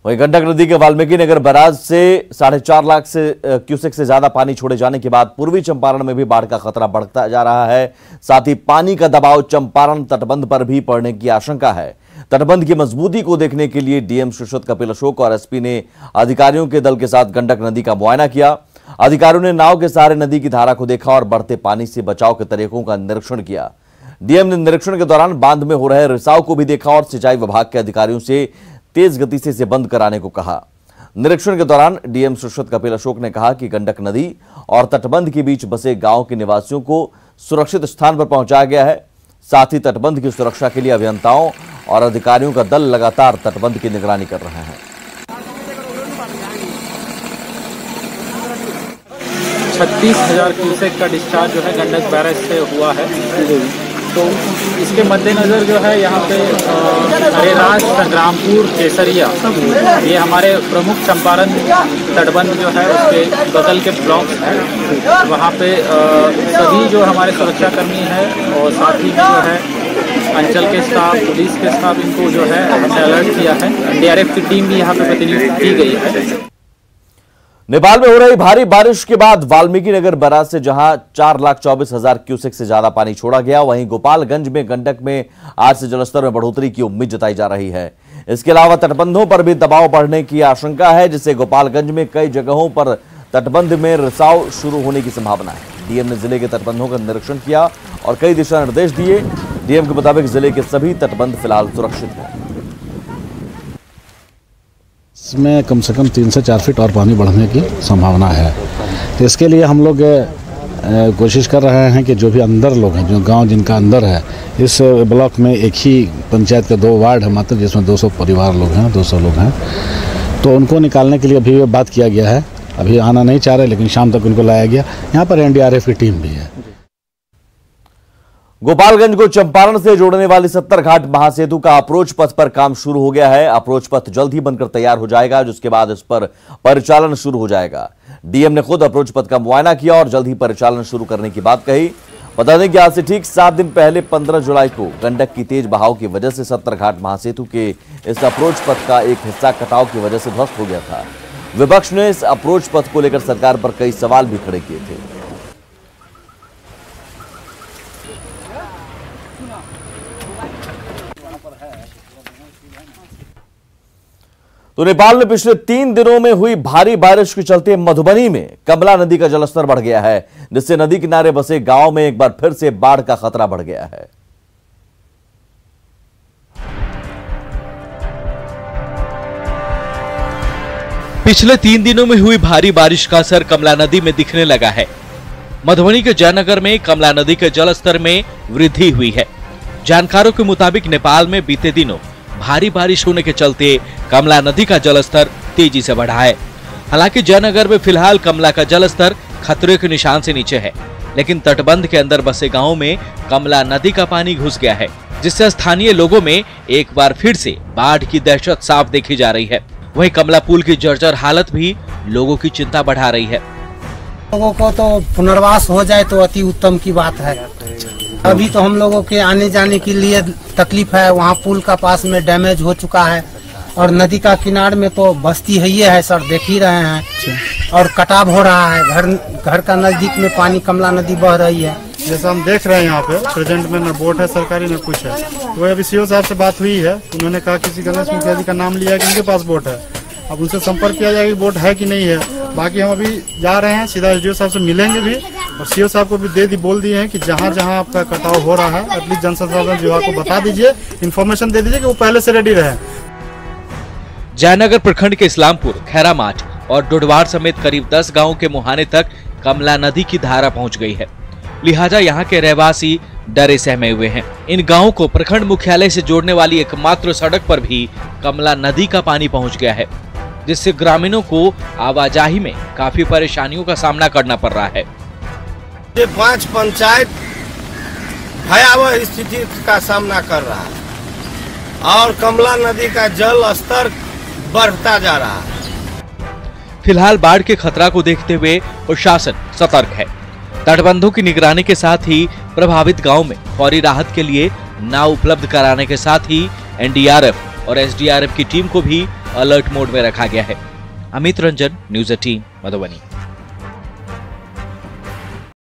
वहीं गंडक नदी के वाल्मीकि नगर बैराज से 4.5 लाख क्यूसेक से ज्यादा पानी छोड़े जाने के बाद पूर्वी चंपारण में भी बाढ़ का खतरा बढ़ता जा रहा है। साथ ही पानी का दबाव चंपारण तटबंध पर भी पड़ने की आशंका है। तटबंध की मजबूती को देखने के लिए डीएम सुश्रुत कपिल अशोक और एसपी ने अधिकारियों के दल के साथ गंडक नदी का मुआयना किया। अधिकारियों ने नाव के सहारे नदी की धारा को देखा और बढ़ते पानी से बचाव के तरीकों का निरीक्षण किया। डीएम ने निरीक्षण के दौरान बांध में हो रहे रिसाव को भी देखा और सिंचाई विभाग के अधिकारियों से तेज गति से इसे बंद कराने को कहा। निरीक्षण के दौरान डीएम सुश्रुत कपिल अशोक ने कहा कि गंडक नदी और तटबंध के बीच बसे गांव के निवासियों को सुरक्षित स्थान पर पहुंचाया गया है। साथ ही तटबंध की सुरक्षा के लिए अभियंताओं और अधिकारियों का दल लगातार तटबंध की निगरानी कर रहे हैं। 36,000 क्यूसेक का डिस्चार्ज जो है गंडक बैरेज से हुआ है। तो इसके मद्देनज़र जो है यहाँ पे हरेराज, संग्रामपुर, केसरिया, ये हमारे प्रमुख चंपारण तटबंध जो है उसके बगल के ब्लॉक्स हैं। वहाँ पे सभी जो हमारे सुरक्षाकर्मी हैं और साथ ही जो है अंचल के स्टाफ, पुलिस के स्टाफ, इनको जो है हमने अलर्ट किया है। एनडीआरएफ की टीम भी यहाँ पे प्रतिनियुक्त की गई है। नेपाल में हो रही भारी बारिश के बाद वाल्मीकि नगर बैराज से जहां 4,24,000 क्यूसेक से ज्यादा पानी छोड़ा गया, वहीं गोपालगंज में गंडक में आज से जलस्तर में बढ़ोतरी की उम्मीद जताई जा रही है। इसके अलावा तटबंधों पर भी दबाव बढ़ने की आशंका है, जिससे गोपालगंज में कई जगहों पर तटबंध में रिसाव शुरू होने की संभावना है। डीएम ने जिले के तटबंधों का निरीक्षण किया और कई दिशा निर्देश दिए। डीएम के मुताबिक जिले के सभी तटबंध फिलहाल सुरक्षित हैं। इसमें कम से कम 3 से 4 फीट और पानी बढ़ने की संभावना है। तो इसके लिए हम लोग कोशिश कर रहे हैं कि जो भी अंदर लोग हैं, जो गांव जिनका अंदर है, इस ब्लॉक में एक ही पंचायत के 2 वार्ड है मात्र, जिसमें 200 परिवार लोग हैं, 200 लोग हैं, तो उनको निकालने के लिए अभी बात किया गया है। अभी आना नहीं चाह रहे, लेकिन शाम तक उनको लाया गया। यहाँ पर एनडीआरएफ की टीम भी है। गोपालगंज को चंपारण से जोड़ने वाली 70 घाट महासेतु का अप्रोच पथ पर काम शुरू हो गया है। अप्रोच पथ जल्द ही बनकर तैयार हो जाएगा, जिसके बाद इस पर परिचालन शुरू हो जाएगा। डीएम ने खुद अप्रोच पथ का मुआयना किया और जल्द ही परिचालन शुरू करने की बात कही। बता दें कि आज से ठीक 7 दिन पहले 15 जुलाई को गंडक की तेज बहाव की वजह से 70 घाट महासेतु के इस अप्रोच पथ का एक हिस्सा कटाव की वजह से ध्वस्त हो गया था। विपक्ष ने इस अप्रोच पथ को लेकर सरकार पर कई सवाल भी खड़े किए थे। तो नेपाल में पिछले 3 दिनों में हुई भारी बारिश के चलते मधुबनी में कमला नदी का जलस्तर बढ़ गया है, जिससे नदी किनारे बसे गांव में एक बार फिर से बाढ़ का खतरा बढ़ गया है। पिछले 3 दिनों में हुई भारी बारिश का असर कमला नदी में दिखने लगा है। मधुबनी के जयनगर में कमला नदी के जलस्तर में वृद्धि हुई है। जानकारों के मुताबिक नेपाल में बीते दिनों भारी बारिश होने के चलते कमला नदी का जलस्तर तेजी से बढ़ा है। हालांकि जयनगर में फिलहाल कमला का जलस्तर खतरे के निशान से नीचे है, लेकिन तटबंध के अंदर बसे गांवों में कमला नदी का पानी घुस गया है, जिससे स्थानीय लोगों में एक बार फिर से बाढ़ की दहशत साफ देखी जा रही है। वहीं कमला पुल की जर्जर हालत भी लोगों की चिंता बढ़ा रही है। लोगों को तो पुनर्वास हो जाए तो अति उत्तम की बात है। अभी तो हम लोगों के आने जाने के लिए तकलीफ है। वहाँ पुल का पास में डैमेज हो चुका है और नदी का किनार में तो बस्ती है सर, देख ही रहे हैं, और कटाव हो रहा है। घर का नजदीक में पानी कमला नदी बह रही है। जैसा हम देख रहे हैं यहाँ पे प्रेजेंट में न बोट है सरकारी न कुछ है। तो अभी सीओ साहब से बात हुई है, उन्होंने कहा किसी गणेश मुखिया जी का नाम लिया कि उनके पास बोट है। अब उनसे संपर्क किया जाएगा कि बोट है कि नहीं है। बाकी हम अभी जा रहे हैं, सीधा एसडीओ साहब से मिलेंगे भी और सीओ साहब को भी बोल दिए हैं कि जहाँ जहाँ आपका कटाव हो रहा है एटलीस्ट जन संसाधन विभाग को बता दीजिए, इन्फॉर्मेशन दे दीजिए कि वो पहले से रेडी रहे। जयनगर प्रखंड के इस्लामपुर, खैरामाट और डोडवार समेत करीब 10 गांवों के मुहाने तक कमला नदी की धारा पहुंच गई है। लिहाजा यहाँ के रहवासी डरे सहमे हुए हैं। इन गांवों को प्रखंड मुख्यालय से जोड़ने वाली एकमात्र सड़क पर भी कमला नदी का पानी पहुंच गया है, जिससे ग्रामीणों को आवाजाही में काफी परेशानियों का सामना करना पड़ रहा है। ये 5 पंचायत भयावह स्थिति का सामना कर रहा है और कमला नदी का जल स्तर बढ़ता जा रहा है। फिलहाल बाढ़ के खतरा को देखते हुए प्रशासन सतर्क है। तटबंधों की निगरानी के साथ ही प्रभावित गांव में फौरी राहत के लिए नाव उपलब्ध कराने के साथ ही एनडीआरएफ और एसडीआरएफ की टीम को भी अलर्ट मोड में रखा गया है। अमित रंजन, न्यूज़ 18, मधुबनी।